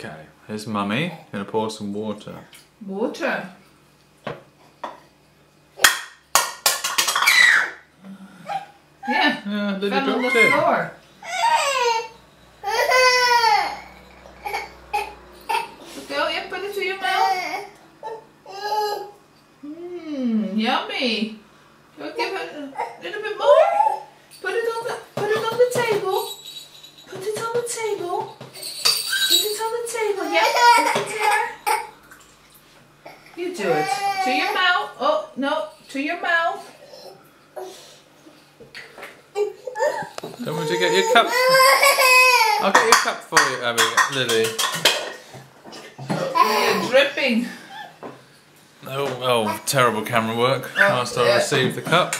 Okay, here's Mummy. Gonna pour some water. Water. Yeah. Lily Fell on the dropped it. floor. Go, yeah, put it to your mouth. Yummy. Go give it a little bit more. Put it on the table. Put it on the table. Put it on the table. Yeah. Put it there. You do it. To your mouth. Oh no. To your mouth. Don't want to get your cup. I'll get your cup for you, Abby, Lily. You're dripping. Oh, terrible camera work. Whilst I receive the cup.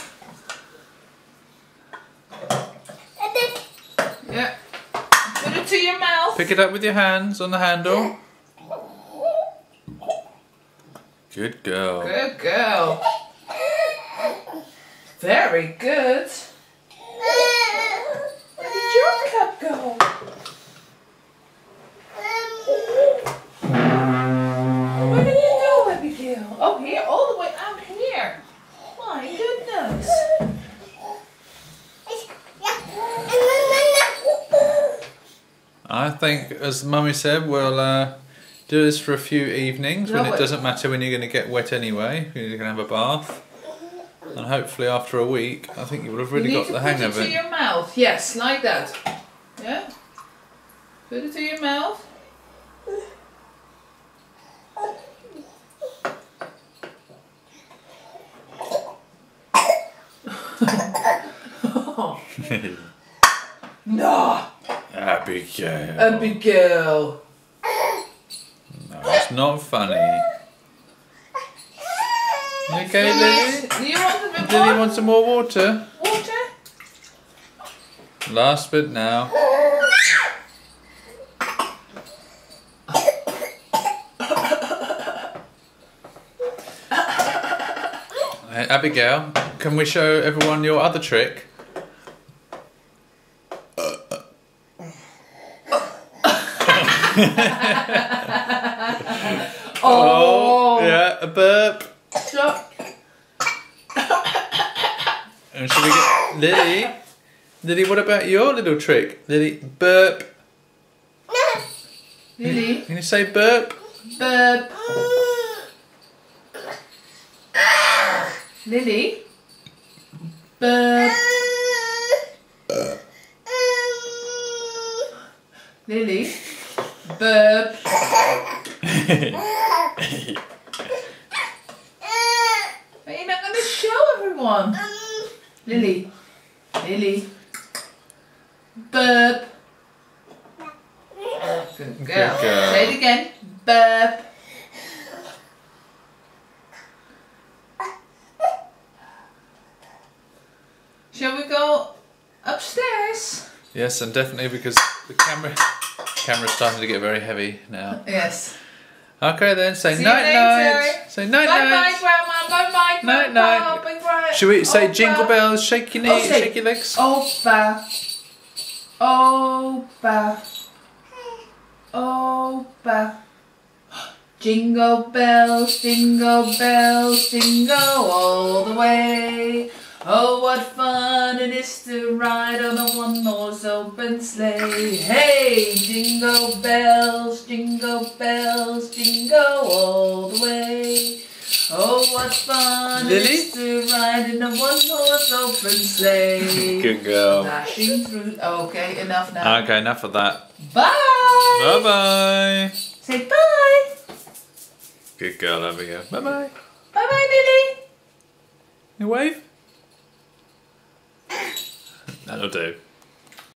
Yeah. Put it to your mouth. Pick it up with your hands on the handle. Good girl. Good girl. Very good. Where did your cup go? Where did it go, Abigail? Oh, here, all the way out here. My goodness. I think, as Mummy said, we'll do this for a few evenings when it doesn't matter when you're going to get wet anyway. You're going to have a bath. And hopefully after a week, I think you will have really got the hang of it. Put it to your mouth. Yes, like that. Yeah. Put it to your mouth. No. Abigail. Abigail. No, it's not funny. You okay, Lily? Do you want a bit Lily more? wants some more water. Water? Last bit now. Hey, Abigail, can we show everyone your other trick? Oh, yeah, a burp. Stop. And should we get Lily? Lily, what about your little trick? Lily, burp. Lily. Can you say burp? Burp. Lily. Burp. Lily. Burp. Are you not going to show everyone? Lily. Lily. Burp. Good girl. Good girl. Say it again. Burp. Shall we go upstairs? Yes, and definitely because the camera's starting to get very heavy now. Yes. Okay then, say See night you night. later. Say night Bye night. bye, Grandma. Bye bye, Night Grandpa. night. Bye bye. Should we say Opa. jingle bells, shake your knees, shake your legs? Opa. Opa. Opa. Jingle bells, jingle bells, jingle all the way. Oh, what fun it is to ride on a one-horse open sleigh. Hey, jingle bells, jingle all the way. Oh, what fun it is to ride in a one-horse open sleigh. Good girl. Dashing through. Okay, enough now. Okay, enough of that. Bye. Bye bye. Say bye. Good girl, Abigail. Bye bye. Bye bye, Lily. You wave? That'll do.